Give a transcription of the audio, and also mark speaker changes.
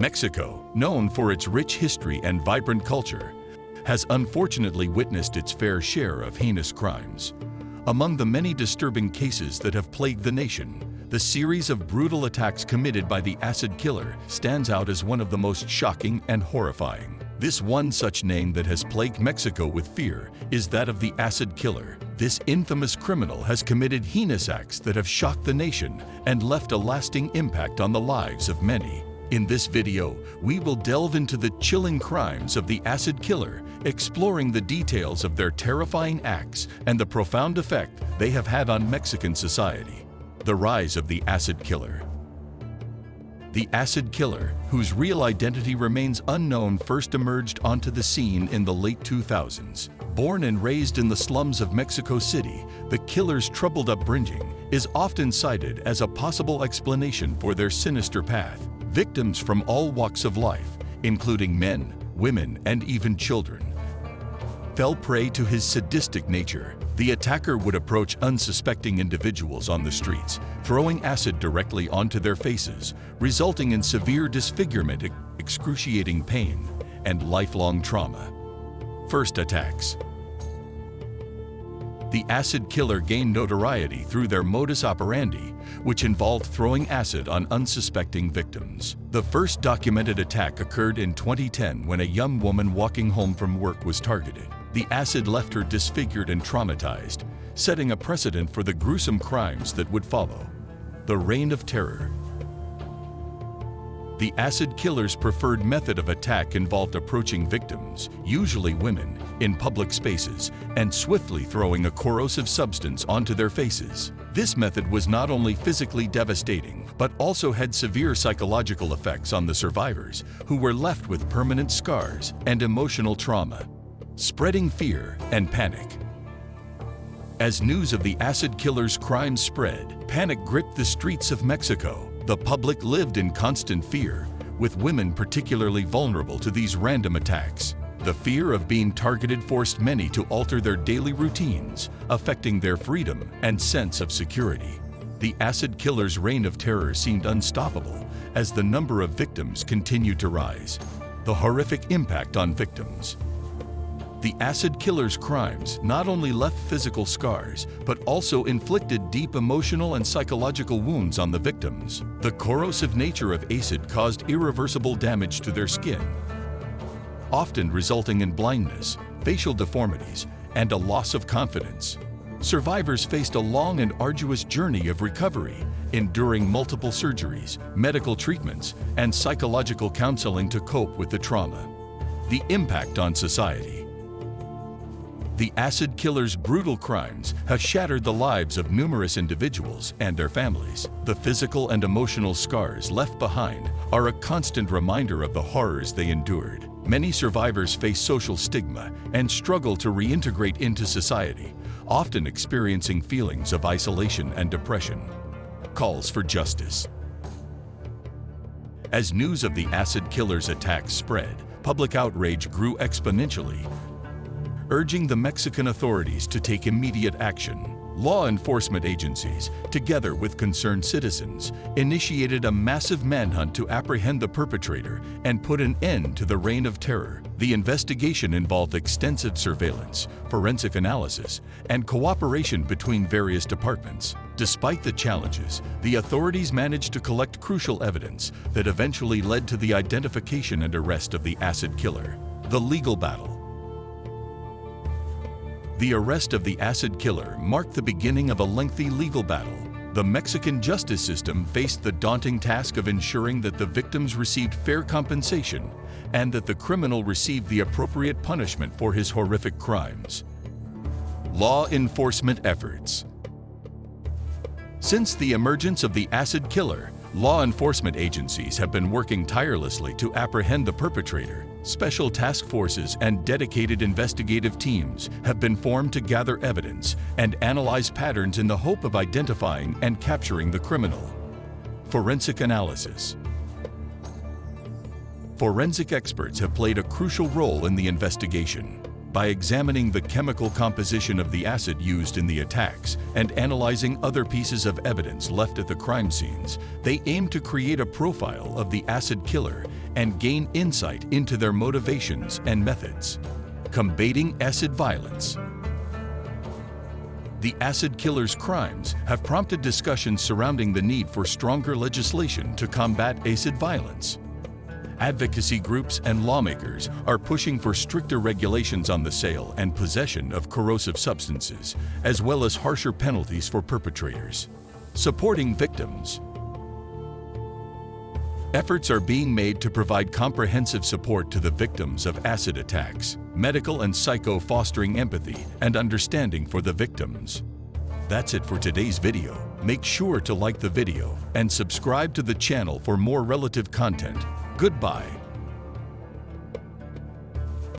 Speaker 1: Mexico, known for its rich history and vibrant culture, has unfortunately witnessed its fair share of heinous crimes. Among the many disturbing cases that have plagued the nation, the series of brutal attacks committed by the acid killer stands out as one of the most shocking and horrifying. This one such name that has plagued Mexico with fear is that of the acid killer. This infamous criminal has committed heinous acts that have shocked the nation and left a lasting impact on the lives of many. In this video, we will delve into the chilling crimes of the acid killer, exploring the details of their terrifying acts and the profound effect they have had on Mexican society. The rise of the acid killer. The acid killer, whose real identity remains unknown, first emerged onto the scene in the late 2000s. Born and raised in the slums of Mexico City, the killer's troubled upbringing is often cited as a possible explanation for their sinister path. Victims from all walks of life, including men, women, and even children, fell prey to his sadistic nature. The attacker would approach unsuspecting individuals on the streets, throwing acid directly onto their faces, resulting in severe disfigurement, excruciating pain, and lifelong trauma. First attacks. The acid killer gained notoriety through their modus operandi, which involved throwing acid on unsuspecting victims. The first documented attack occurred in 2010 when a young woman walking home from work was targeted. The acid left her disfigured and traumatized, setting a precedent for the gruesome crimes that would follow. The Reign of Terror. The acid killer's preferred method of attack involved approaching victims, usually women, in public spaces and swiftly throwing a corrosive substance onto their faces. This method was not only physically devastating, but also had severe psychological effects on the survivors, who were left with permanent scars and emotional trauma, spreading fear and panic. As news of the acid killer's crimes spread, panic gripped the streets of Mexico. The public lived in constant fear, with women particularly vulnerable to these random attacks. The fear of being targeted forced many to alter their daily routines, affecting their freedom and sense of security. The acid killer's reign of terror seemed unstoppable as the number of victims continued to rise. The horrific impact on victims. The acid killer's crimes not only left physical scars, but also inflicted deep emotional and psychological wounds on the victims. The corrosive nature of acid caused irreversible damage to their skin, often resulting in blindness, facial deformities, and a loss of confidence. Survivors faced a long and arduous journey of recovery, enduring multiple surgeries, medical treatments, and psychological counseling to cope with the trauma. The impact on society. The acid killer's brutal crimes have shattered the lives of numerous individuals and their families. The physical and emotional scars left behind are a constant reminder of the horrors they endured. Many survivors face social stigma and struggle to reintegrate into society, often experiencing feelings of isolation and depression. Calls for justice. As news of the acid killer's attacks spread, public outrage grew exponentially, urging the Mexican authorities to take immediate action. Law enforcement agencies, together with concerned citizens, initiated a massive manhunt to apprehend the perpetrator and put an end to the reign of terror. The investigation involved extensive surveillance, forensic analysis, and cooperation between various departments. Despite the challenges, the authorities managed to collect crucial evidence that eventually led to the identification and arrest of the acid killer. The legal battle. The arrest of the acid killer marked the beginning of a lengthy legal battle. The Mexican justice system faced the daunting task of ensuring that the victims received fair compensation and that the criminal received the appropriate punishment for his horrific crimes. Law enforcement efforts. Since the emergence of the acid killer, law enforcement agencies have been working tirelessly to apprehend the perpetrator. Special task forces and dedicated investigative teams have been formed to gather evidence and analyze patterns in the hope of identifying and capturing the criminal. Forensic analysis. Forensic experts have played a crucial role in the investigation. By examining the chemical composition of the acid used in the attacks and analyzing other pieces of evidence left at the crime scenes, they aim to create a profile of the acid killer and gain insight into their motivations and methods. Combating acid violence. The acid killer's crimes have prompted discussions surrounding the need for stronger legislation to combat acid violence. Advocacy groups and lawmakers are pushing for stricter regulations on the sale and possession of corrosive substances, as well as harsher penalties for perpetrators. Supporting victims. Efforts are being made to provide comprehensive support to the victims of acid attacks, medical and psycho, fostering empathy and understanding for the victims. That's it for today's video. Make sure to like the video and subscribe to the channel for more relative content. Goodbye.